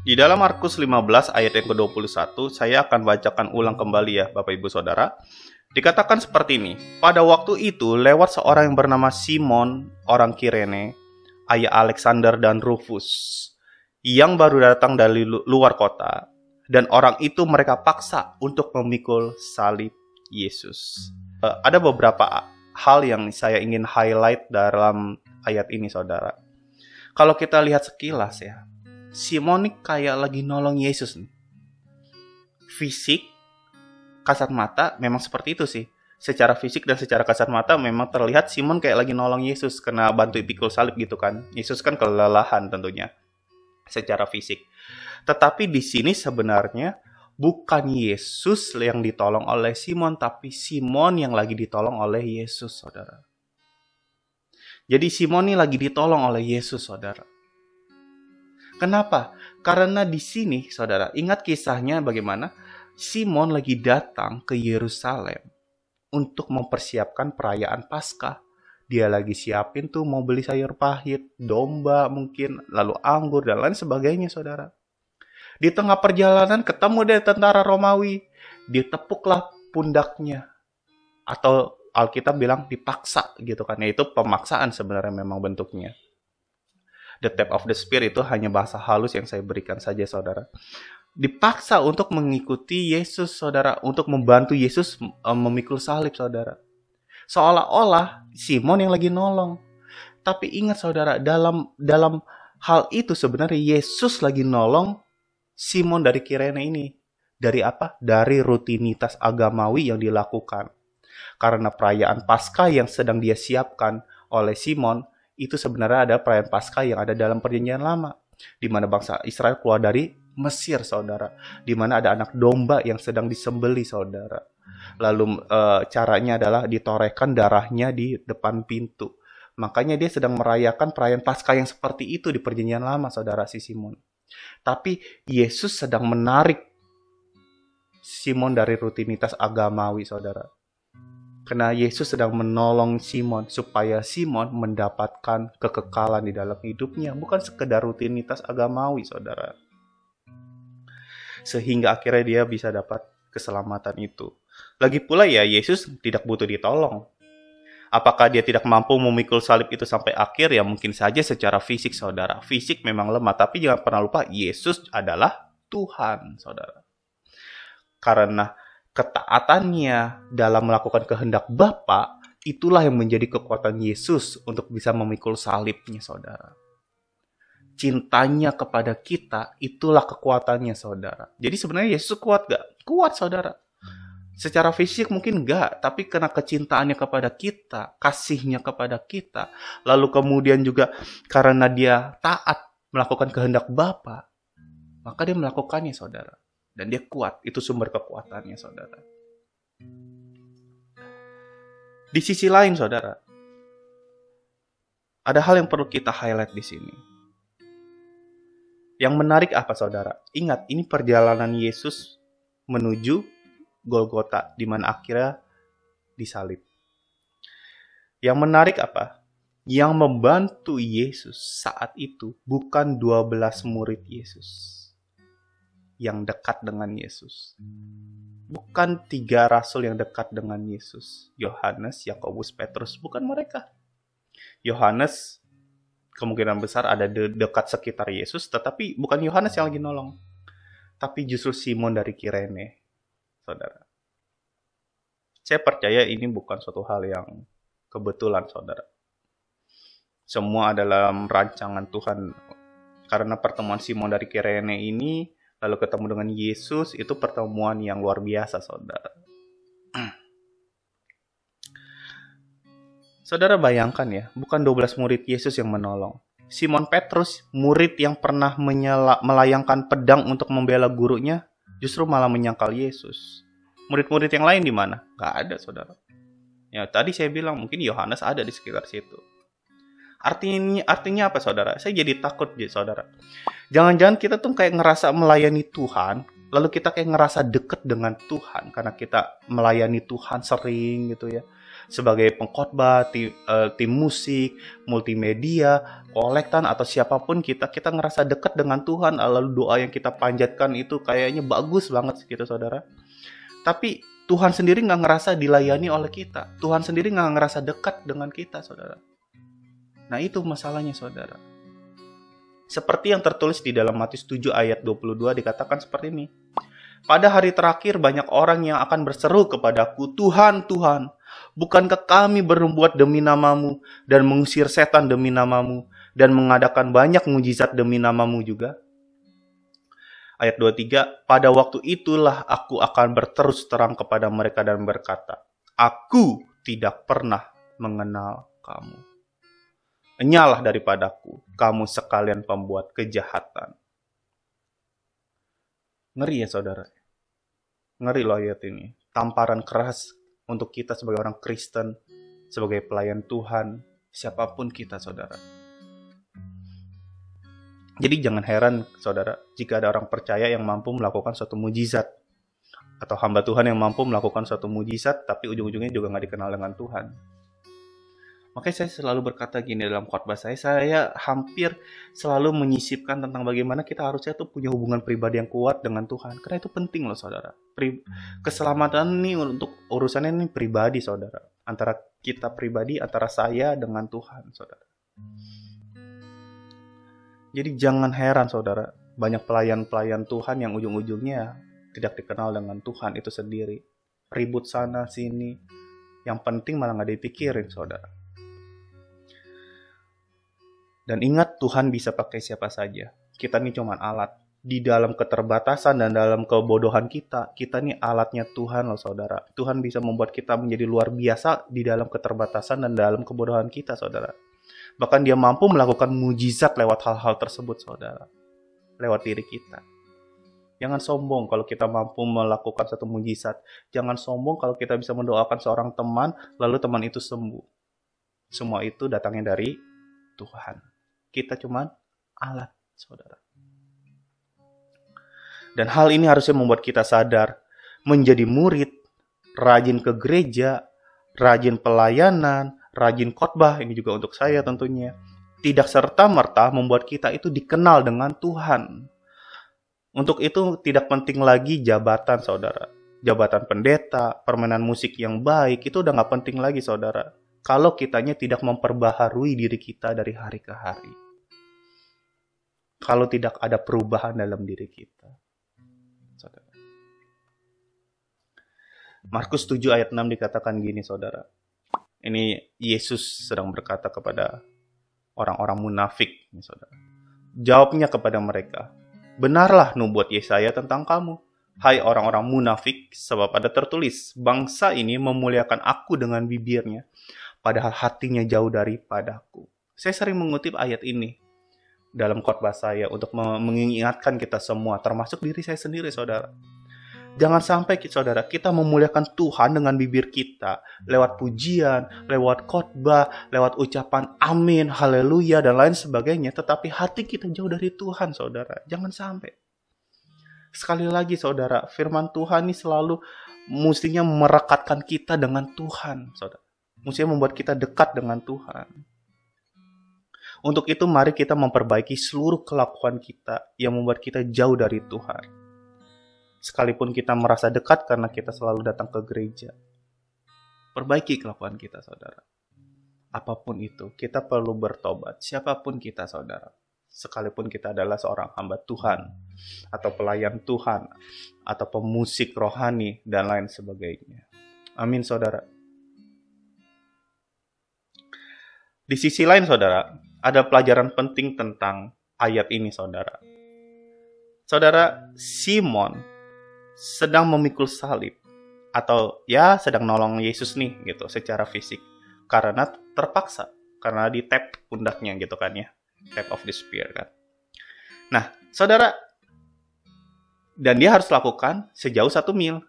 Di dalam Markus 15 ayat yang ke-21, saya akan bacakan ulang kembali ya Bapak Ibu Saudara. Dikatakan seperti ini, pada waktu itu lewat seorang yang bernama Simon, orang Kirene, ayah Alexander dan Rufus, yang baru datang dari luar kota, dan orang itu mereka paksa untuk memikul salib Yesus. Ada beberapa hal yang saya ingin highlight dalam ayat ini saudara. Kalau kita lihat sekilas ya, Simon ini kayak lagi nolong Yesus nih. Fisik, kasat mata memang seperti itu sih. Secara fisik dan secara kasat mata memang terlihat Simon kayak lagi nolong Yesus kena bantu pikul salib gitu kan. Yesus kan kelelahan tentunya secara fisik. Tetapi di sini sebenarnya bukan Yesus yang ditolong oleh Simon, tapi Simon yang lagi ditolong oleh Yesus, saudara. Jadi Simon ini lagi ditolong oleh Yesus, saudara. Kenapa? Karena di sini, saudara, ingat kisahnya bagaimana Simon lagi datang ke Yerusalem untuk mempersiapkan perayaan Paskah. Dia lagi siapin tuh mau beli sayur pahit, domba mungkin, lalu anggur dan lain sebagainya, saudara. Di tengah perjalanan ketemu deh tentara Romawi. Ditepuklah pundaknya. Atau Alkitab bilang dipaksa gitu kan. Itu pemaksaan sebenarnya memang bentuknya. The tap of the spear itu hanya bahasa halus yang saya berikan saja saudara. Dipaksa untuk mengikuti Yesus saudara. Untuk membantu Yesus memikul salib saudara. Seolah-olah Simon yang lagi nolong. Tapi ingat saudara, dalam hal itu sebenarnya Yesus lagi nolong Simon dari Kirene ini. Dari apa? Dari rutinitas agamawi yang dilakukan. Karena perayaan Paskah yang sedang dia siapkan oleh Simon, itu sebenarnya ada perayaan Paskah yang ada dalam perjanjian lama. Di mana bangsa Israel keluar dari Mesir, saudara. Di mana ada anak domba yang sedang disembeli, saudara. Lalu caranya adalah ditorehkan darahnya di depan pintu. Makanya dia sedang merayakan perayaan Paskah yang seperti itu di perjanjian lama, saudara, si Simon. Tapi Yesus sedang menarik Simon dari rutinitas agamawi, saudara. Karena Yesus sedang menolong Simon supaya Simon mendapatkan kekekalan di dalam hidupnya. Bukan sekedar rutinitas agamawi, saudara. Sehingga akhirnya dia bisa dapat keselamatan itu. Lagi pula ya, Yesus tidak butuh ditolong. Apakah dia tidak mampu memikul salib itu sampai akhir? Ya mungkin saja secara fisik, saudara. Fisik memang lemah, tapi jangan pernah lupa Yesus adalah Tuhan, saudara. Karena ketaatannya dalam melakukan kehendak Bapa, itulah yang menjadi kekuatan Yesus untuk bisa memikul salibnya, saudara. Cintanya kepada kita, itulah kekuatannya, saudara. Jadi sebenarnya Yesus kuat gak? Kuat, saudara. Secara fisik mungkin enggak, tapi karena kecintaannya kepada kita, kasihnya kepada kita, lalu kemudian juga karena dia taat melakukan kehendak Bapa, maka dia melakukannya, saudara. Dan dia kuat, itu sumber kekuatannya, saudara. Di sisi lain, saudara, ada hal yang perlu kita highlight di sini. Yang menarik apa, saudara? Ingat, ini perjalanan Yesus menuju Golgota, di mana akhirnya disalib. Yang menarik apa? Yang membantu Yesus saat itu bukan 12 murid Yesus yang dekat dengan Yesus. Bukan 3 rasul yang dekat dengan Yesus. Yohanes, Yakobus, Petrus, bukan mereka. Yohanes kemungkinan besar ada dekat sekitar Yesus, tetapi bukan Yohanes yang lagi nolong. Tapi justru Simon dari Kirene. Saudara. Saya percaya ini bukan suatu hal yang kebetulan, saudara. Semua adalah rancangan Tuhan. Karena pertemuan Simon dari Kirene ini, lalu ketemu dengan Yesus, itu pertemuan yang luar biasa, saudara. Saudara bayangkan ya, bukan 12 murid Yesus yang menolong. Simon Petrus, murid yang pernah melayangkan pedang untuk membela gurunya, justru malah menyangkal Yesus. Murid-murid yang lain di mana? Gak ada, saudara. Ya, tadi saya bilang mungkin Yohanes ada di sekitar situ. Artinya apa, saudara? Saya jadi takut, saudara. Jangan-jangan kita tuh kayak ngerasa melayani Tuhan, lalu kita kayak ngerasa deket dengan Tuhan karena kita melayani Tuhan sering gitu ya. sebagai pengkhotbah, tim musik, multimedia, kolektan, atau siapapun kita ngerasa dekat dengan Tuhan, lalu doa yang kita panjatkan itu kayaknya bagus banget gitu saudara. Tapi Tuhan sendiri nggak ngerasa dilayani oleh kita. Tuhan sendiri nggak ngerasa dekat dengan kita saudara. Nah itu masalahnya saudara. Seperti yang tertulis di dalam Matius 7 ayat 22 dikatakan seperti ini. Pada hari terakhir banyak orang yang akan berseru kepadaku, Tuhan, Tuhan, bukankah kami berbuat demi namamu dan mengusir setan demi namamu dan mengadakan banyak mujizat demi namamu juga? Ayat 23, pada waktu itulah aku akan berterus terang kepada mereka dan berkata, aku tidak pernah mengenal kamu. Enyalah daripadaku, kamu sekalian pembuat kejahatan. Ngeri ya saudara. Ngeri loh ayat ini. Tamparan keras untuk kita sebagai orang Kristen, sebagai pelayan Tuhan, siapapun kita saudara. Jadi jangan heran saudara, jika ada orang percaya yang mampu melakukan suatu mujizat, atau hamba Tuhan yang mampu melakukan suatu mujizat, tapi ujung-ujungnya juga nggak dikenal dengan Tuhan. Makanya saya selalu berkata gini dalam khotbah saya hampir selalu menyisipkan tentang bagaimana kita harusnya tuh punya hubungan pribadi yang kuat dengan Tuhan. Karena itu penting loh saudara. Keselamatan ini untuk urusannya ini pribadi saudara. Antara kita pribadi, antara saya dengan Tuhan saudara. Jadi jangan heran saudara, banyak pelayan-pelayan Tuhan yang ujung-ujungnya tidak dikenal dengan Tuhan itu sendiri. Ribut sana sini, yang penting malah nggak dipikirin saudara. Dan ingat, Tuhan bisa pakai siapa saja. Kita ini cuma alat. Di dalam keterbatasan dan dalam kebodohan kita ini alatnya Tuhan loh saudara. Tuhan bisa membuat kita menjadi luar biasa di dalam keterbatasan dan dalam kebodohan kita saudara. Bahkan dia mampu melakukan mujizat lewat hal-hal tersebut saudara. Lewat diri kita. Jangan sombong kalau kita mampu melakukan satu mujizat. Jangan sombong kalau kita bisa mendoakan seorang teman, lalu teman itu sembuh. Semua itu datangnya dari Tuhan. Kita cuma alat, saudara. Dan hal ini harusnya membuat kita sadar, menjadi murid, rajin ke gereja, rajin pelayanan, rajin khotbah, ini juga untuk saya tentunya, tidak serta-merta membuat kita itu dikenal dengan Tuhan. Untuk itu tidak penting lagi jabatan, saudara. Jabatan pendeta, permainan musik yang baik, itu udah gak penting lagi, saudara. Kalau kitanya tidak memperbaharui diri kita dari hari ke hari. Kalau tidak ada perubahan dalam diri kita. Saudara. Markus 7 ayat 6 dikatakan gini, saudara. Ini Yesus sedang berkata kepada orang-orang munafik, saudara. Jawabnya kepada mereka, benarlah nubuat Yesaya tentang kamu, hai orang-orang munafik, sebab ada tertulis, bangsa ini memuliakan aku dengan bibirnya, padahal hatinya jauh daripadaku. Saya sering mengutip ayat ini dalam khotbah saya untuk mengingatkan kita semua, termasuk diri saya sendiri, saudara. Jangan sampai, saudara, kita memuliakan Tuhan dengan bibir kita, lewat pujian, lewat khotbah, lewat ucapan amin, haleluya, dan lain sebagainya, tetapi hati kita jauh dari Tuhan, saudara. Jangan sampai. Sekali lagi, saudara, firman Tuhan ini selalu mestinya merekatkan kita dengan Tuhan, saudara. Mestinya membuat kita dekat dengan Tuhan. Untuk itu, mari kita memperbaiki seluruh kelakuan kita yang membuat kita jauh dari Tuhan. Sekalipun kita merasa dekat karena kita selalu datang ke gereja. Perbaiki kelakuan kita, saudara. Apapun itu, kita perlu bertobat. Siapapun kita, saudara. Sekalipun kita adalah seorang hamba Tuhan, atau pelayan Tuhan, atau pemusik rohani, dan lain sebagainya. Amin, saudara. Di sisi lain, saudara, ada pelajaran penting tentang ayat ini, saudara. Saudara, Simon sedang memikul salib, atau ya sedang nolong Yesus nih gitu secara fisik, karena terpaksa, karena di tap pundaknya gitu kan ya, tap of the spear kan. Nah, saudara, dan dia harus lakukan sejauh 1 mil.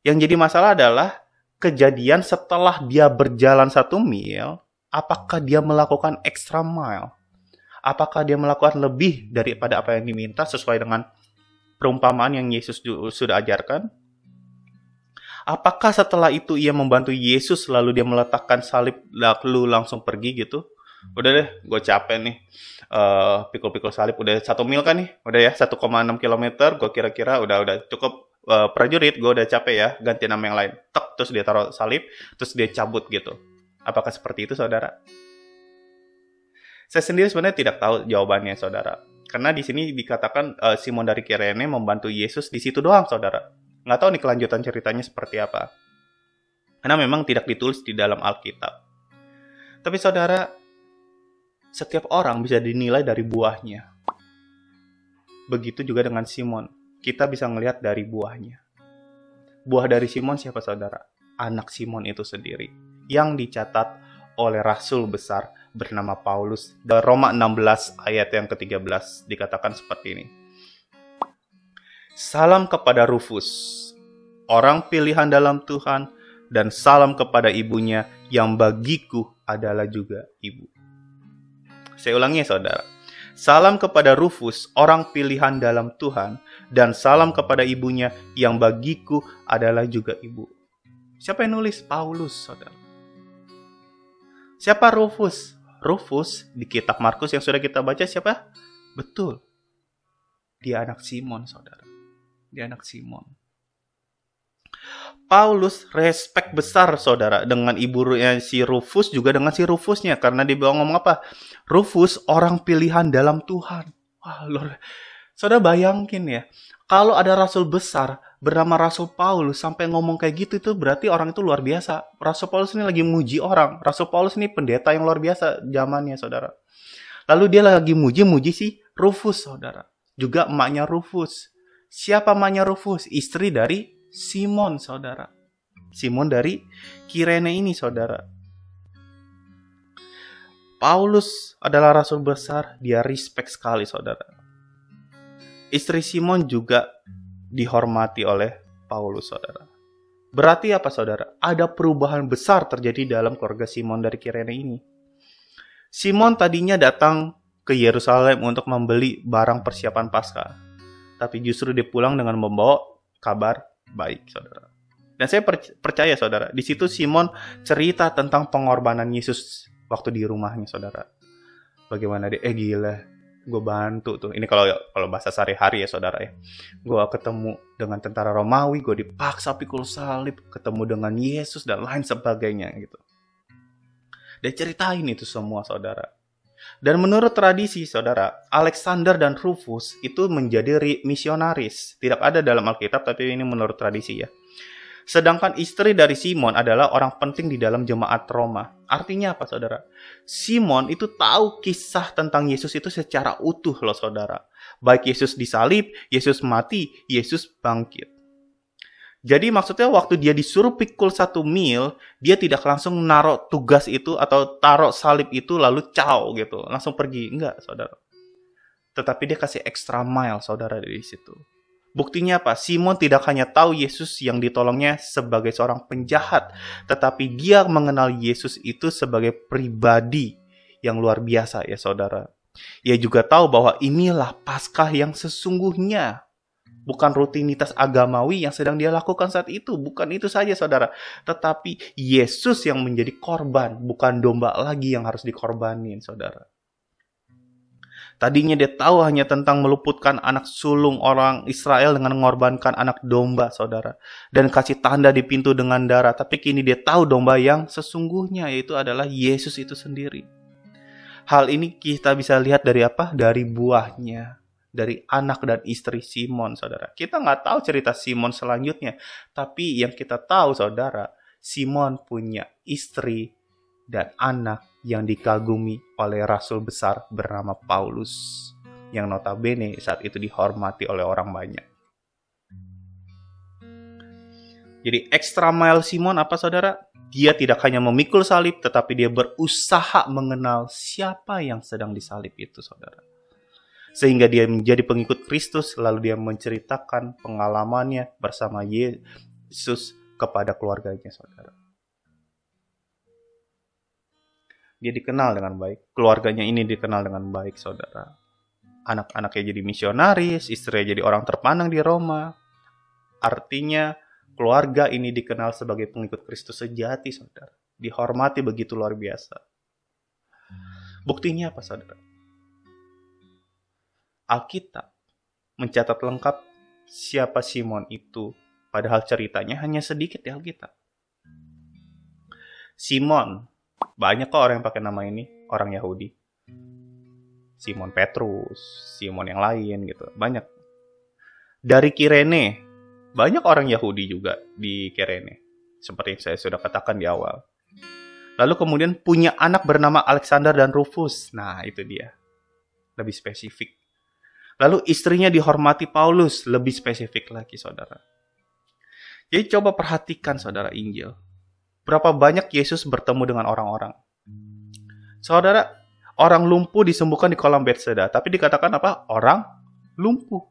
Yang jadi masalah adalah kejadian setelah dia berjalan 1 mil. Apakah dia melakukan extra mile? Apakah dia melakukan lebih daripada apa yang diminta sesuai dengan perumpamaan yang Yesus sudah ajarkan? Apakah setelah itu ia membantu Yesus lalu dia meletakkan salib lalu langsung pergi gitu? Udah deh, gue capek nih. Pikul-pikul salib udah 1 mil kan nih? Udah ya, 1,6 kilometer. Gue kira-kira udah cukup. Prajurit, gue udah capek ya, ganti nama yang lain. Tek, terus dia taruh salib, terus dia cabut gitu. Apakah seperti itu, saudara? Saya sendiri sebenarnya tidak tahu jawabannya, saudara. Karena di sini dikatakan Simon dari Kirene membantu Yesus di situ doang, saudara. Nggak tahu nih kelanjutan ceritanya seperti apa. Karena memang tidak ditulis di dalam Alkitab. Tapi saudara, setiap orang bisa dinilai dari buahnya. Begitu juga dengan Simon. Kita bisa melihat dari buahnya. Buah dari Simon siapa, saudara? Anak Simon itu sendiri. Yang dicatat oleh Rasul besar bernama Paulus. Dalam Roma 16 ayat yang ke-13 dikatakan seperti ini. Salam kepada Rufus, orang pilihan dalam Tuhan, dan salam kepada ibunya yang bagiku adalah juga ibu. Saya ulangi ya, saudara. Salam kepada Rufus, orang pilihan dalam Tuhan, dan salam kepada ibunya yang bagiku adalah juga ibu. Siapa yang nulis? Paulus, saudara. Siapa Rufus? Rufus di kitab Markus yang sudah kita baca siapa? Betul. Dia anak Simon, saudara. Dia anak Simon. Paulus respek besar, saudara, dengan ibunya si Rufus, juga dengan si Rufusnya. Karena dia ngomong apa? Rufus orang pilihan dalam Tuhan. Wah, saudara bayangin ya. Kalau ada rasul besar bernama Rasul Paulus sampai ngomong kayak gitu, itu berarti orang itu luar biasa. Rasul Paulus ini lagi muji orang. Rasul Paulus ini pendeta yang luar biasa zamannya, saudara. Lalu dia lagi muji si Rufus, saudara. Juga emaknya Rufus. Siapa emaknya Rufus? Istri dari Simon, saudara. Simon dari Kirene ini, saudara. Paulus adalah rasul besar, dia respect sekali, saudara. Istri Simon juga dihormati oleh Paulus, saudara. Berarti apa, saudara? Ada perubahan besar terjadi dalam keluarga Simon dari Kirene ini. Simon tadinya datang ke Yerusalem untuk membeli barang persiapan Paskah. Tapi justru dia pulang dengan membawa kabar baik, saudara. Dan saya percaya, saudara, di situ Simon cerita tentang pengorbanan Yesus waktu di rumahnya, saudara. Bagaimana dia, gila, gue bantu tuh. Ini kalau bahasa sehari-hari ya, saudara ya. Gue ketemu dengan tentara Romawi, gue dipaksa pikul salib, ketemu dengan Yesus dan lain sebagainya gitu. Dia ceritain itu semua, saudara. Dan menurut tradisi, saudara, Alexander dan Rufus itu menjadi misionaris. Tidak ada dalam Alkitab, tapi ini menurut tradisi ya. Sedangkan istri dari Simon adalah orang penting di dalam jemaat Roma. Artinya apa, saudara? Simon itu tahu kisah tentang Yesus itu secara utuh loh, saudara. Baik Yesus disalib, Yesus mati, Yesus bangkit. Jadi maksudnya waktu dia disuruh pikul 1 mil, dia tidak langsung naruh tugas itu atau taruh salib itu lalu ciao gitu. Langsung pergi. Enggak, saudara. Tetapi dia kasih extra mile, saudara, dari situ. Buktinya apa? Simon tidak hanya tahu Yesus yang ditolongnya sebagai seorang penjahat, tetapi dia mengenal Yesus itu sebagai pribadi yang luar biasa ya, saudara. Ia juga tahu bahwa inilah Paskah yang sesungguhnya. Bukan rutinitas agamawi yang sedang dia lakukan saat itu. Bukan itu saja, saudara. Tetapi Yesus yang menjadi korban, bukan domba lagi yang harus dikorbanin, saudara. Tadinya dia tahu hanya tentang meluputkan anak sulung orang Israel dengan mengorbankan anak domba, saudara. Dan kasih tanda di pintu dengan darah. Tapi kini dia tahu domba yang sesungguhnya, yaitu adalah Yesus itu sendiri. Hal ini kita bisa lihat dari apa? Dari buahnya. Dari anak dan istri Simon, saudara. Kita nggak tahu cerita Simon selanjutnya. Tapi yang kita tahu, saudara, Simon punya istri dan anak yang dikagumi oleh rasul besar bernama Paulus. Yang notabene saat itu dihormati oleh orang banyak. Jadi extra mile Simon apa, saudara? Dia tidak hanya memikul salib, tetapi dia berusaha mengenal siapa yang sedang disalib itu, saudara. Sehingga dia menjadi pengikut Kristus, lalu dia menceritakan pengalamannya bersama Yesus kepada keluarganya, saudara. Dia dikenal dengan baik. Keluarganya ini dikenal dengan baik, saudara. Anak-anaknya jadi misionaris, istrinya jadi orang terpandang di Roma. Artinya Keluarga ini dikenal sebagai pengikut Kristus sejati, saudara. Dihormati begitu luar biasa. Buktinya apa, saudara? Alkitab mencatat lengkap siapa Simon itu, padahal ceritanya hanya sedikit di Alkitab. Simon, banyak kok orang yang pakai nama ini, orang Yahudi. Simon Petrus, Simon yang lain gitu, banyak. Dari Kirene, banyak orang Yahudi juga di Kirene, seperti yang saya sudah katakan di awal. Lalu kemudian punya anak bernama Alexander dan Rufus. Nah, itu dia. Lebih spesifik. Lalu istrinya dihormati Paulus. Lebih spesifik lagi, saudara. Jadi coba perhatikan, saudara, Injil. Berapa banyak Yesus bertemu dengan orang-orang. Saudara, orang lumpuh disembuhkan di kolam Bethesda. Tapi dikatakan apa? Orang lumpuh.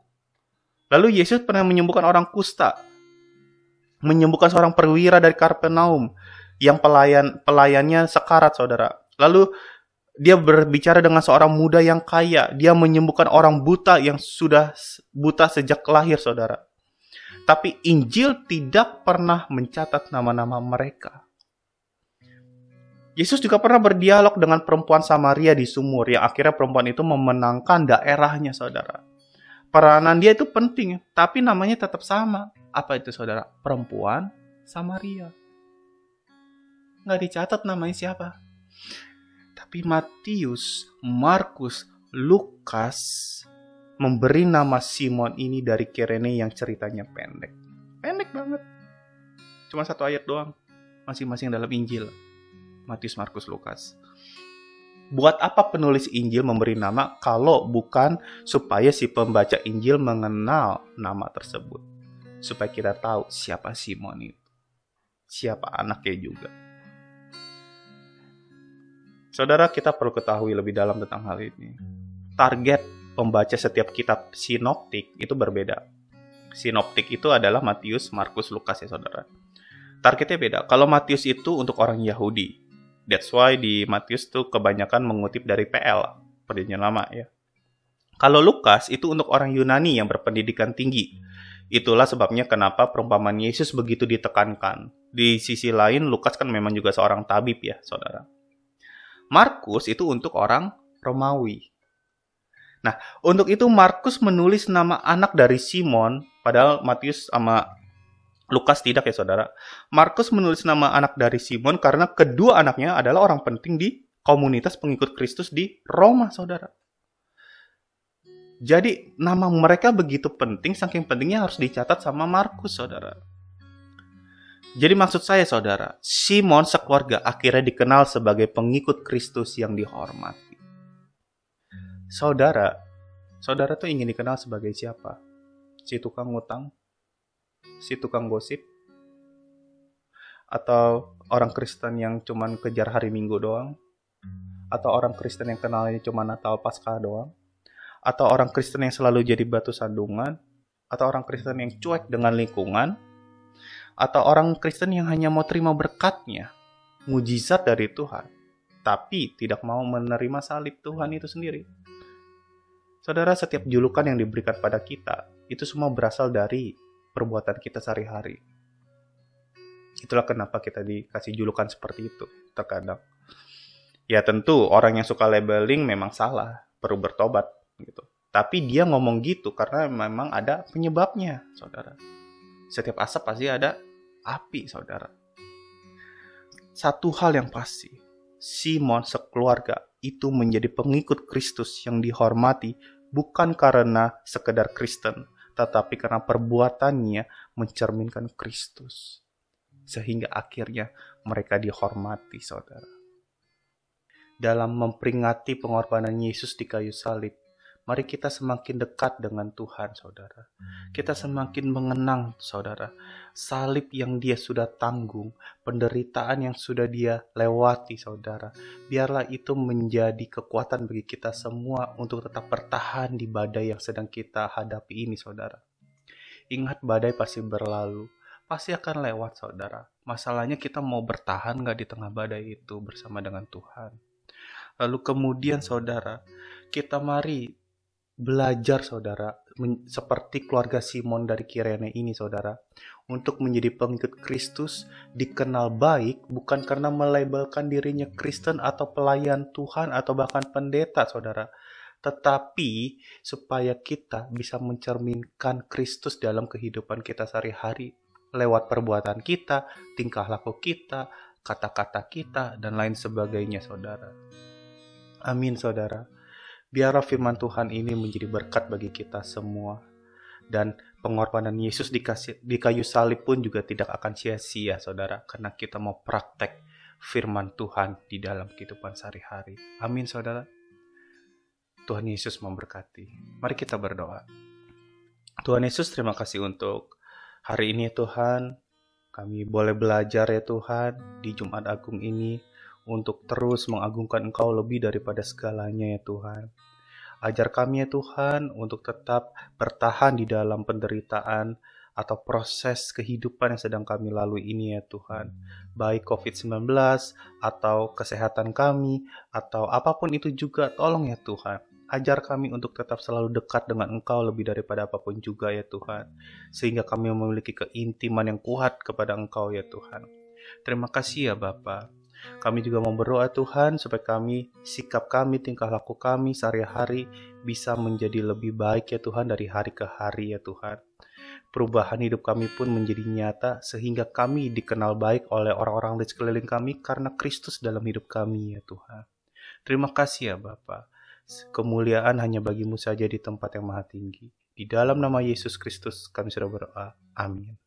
Lalu Yesus pernah menyembuhkan orang kusta. Menyembuhkan seorang perwira dari Kapernaum. Yang pelayannya sekarat, saudara. Lalu dia berbicara dengan seorang muda yang kaya. Dia menyembuhkan orang buta yang sudah buta sejak lahir, saudara. Tapi Injil tidak pernah mencatat nama-nama mereka. Yesus juga pernah berdialog dengan perempuan Samaria di sumur. Yang akhirnya perempuan itu memenangkan daerahnya, saudara. Peranan dia itu penting. Tapi namanya tetap sama. Apa itu, saudara? Perempuan Samaria. Nggak dicatat namanya siapa. Tapi Matius, Markus, Lukas memberi nama Simon ini dari Kirene yang ceritanya pendek. Pendek banget. Cuma 1 ayat doang. Masing-masing dalam Injil. Matius, Markus, Lukas. Buat apa penulis Injil memberi nama kalau bukan supaya si pembaca Injil mengenal nama tersebut. Supaya kita tahu siapa Simon itu. Siapa anaknya juga. Saudara, kita perlu ketahui lebih dalam tentang hal ini. Target pembaca setiap kitab sinoptik itu berbeda. Sinoptik itu adalah Matius, Markus, Lukas ya, saudara. Targetnya beda. Kalau Matius itu untuk orang Yahudi. That's why di Matius tuh kebanyakan mengutip dari PL, Perjanjian Lama ya. Kalau Lukas itu untuk orang Yunani yang berpendidikan tinggi. Itulah sebabnya kenapa perumpamaan Yesus begitu ditekankan. Di sisi lain, Lukas kan memang juga seorang tabib ya, saudara. Markus itu untuk orang Romawi. Nah, untuk itu Markus menulis nama anak dari Simon, padahal Matius sama Lukas tidak ya, saudara. Markus menulis nama anak dari Simon karena kedua anaknya adalah orang penting di komunitas pengikut Kristus di Roma, saudara. Jadi, nama mereka begitu penting, saking pentingnya harus dicatat sama Markus, saudara. Jadi maksud saya, saudara, Simon sekeluarga akhirnya dikenal sebagai pengikut Kristus yang dihormati. Saudara tuh ingin dikenal sebagai siapa? Si tukang ngutang? Si tukang gosip? Atau orang Kristen yang cuman kejar hari Minggu doang? Atau orang Kristen yang kenalnya cuma Natal Paskah doang? Atau orang Kristen yang selalu jadi batu sandungan? Atau orang Kristen yang cuek dengan lingkungan? Atau orang Kristen yang hanya mau terima berkatnya, mujizat dari Tuhan, tapi tidak mau menerima salib Tuhan itu sendiri. Saudara, setiap julukan yang diberikan pada kita, itu semua berasal dari perbuatan kita sehari-hari. Itulah kenapa kita dikasih julukan seperti itu, terkadang. Ya tentu, orang yang suka labeling memang salah, perlu bertobat. Gitu. Tapi dia ngomong gitu karena memang ada penyebabnya, saudara. Setiap asap pasti ada api, saudara. Satu hal yang pasti, Simon sekeluarga itu menjadi pengikut Kristus yang dihormati bukan karena sekedar Kristen, tetapi karena perbuatannya mencerminkan Kristus. Sehingga akhirnya mereka dihormati, saudara. Dalam memperingati pengorbanan Yesus di kayu salib, mari kita semakin dekat dengan Tuhan, saudara. Kita semakin mengenang, saudara, salib yang dia sudah tanggung, penderitaan yang sudah dia lewati, saudara. Biarlah itu menjadi kekuatan bagi kita semua untuk tetap bertahan di badai yang sedang kita hadapi ini, saudara. Ingat, badai pasti berlalu, pasti akan lewat, saudara. Masalahnya kita mau bertahan gak di tengah badai itu bersama dengan Tuhan. Lalu kemudian, saudara, kita mari belajar saudara, seperti keluarga Simon dari Kirene ini saudara, untuk menjadi pengikut Kristus, dikenal baik bukan karena melabelkan dirinya Kristen atau pelayan Tuhan atau bahkan pendeta saudara, tetapi supaya kita bisa mencerminkan Kristus dalam kehidupan kita sehari-hari lewat perbuatan kita, tingkah laku kita, kata-kata kita, dan lain sebagainya saudara. Amin saudara. Biarlah firman Tuhan ini menjadi berkat bagi kita semua. Dan pengorbanan Yesus di kayu salib pun juga tidak akan sia-sia saudara, karena kita mau praktek firman Tuhan di dalam kehidupan sehari-hari. Amin saudara. Tuhan Yesus memberkati. Mari kita berdoa. Tuhan Yesus, terima kasih untuk hari ini ya Tuhan. Kami boleh belajar ya Tuhan di Jumat Agung ini untuk terus mengagungkan Engkau lebih daripada segalanya ya Tuhan. Ajar kami ya Tuhan untuk tetap bertahan di dalam penderitaan atau proses kehidupan yang sedang kami lalui ini ya Tuhan. Baik COVID-19 atau kesehatan kami atau apapun itu juga, tolong ya Tuhan. Ajar kami untuk tetap selalu dekat dengan Engkau lebih daripada apapun juga ya Tuhan. Sehingga kami memiliki keintiman yang kuat kepada Engkau ya Tuhan. Terima kasih ya Bapa. Kami juga mau berdoa Tuhan supaya sikap kami, tingkah laku kami sehari-hari bisa menjadi lebih baik ya Tuhan dari hari ke hari ya Tuhan. Perubahan hidup kami pun menjadi nyata sehingga kami dikenal baik oleh orang-orang di sekeliling kami karena Kristus dalam hidup kami ya Tuhan. Terima kasih ya Bapa. Kemuliaan hanya bagimu saja di tempat yang maha tinggi. Di dalam nama Yesus Kristus kami sudah berdoa. Amin.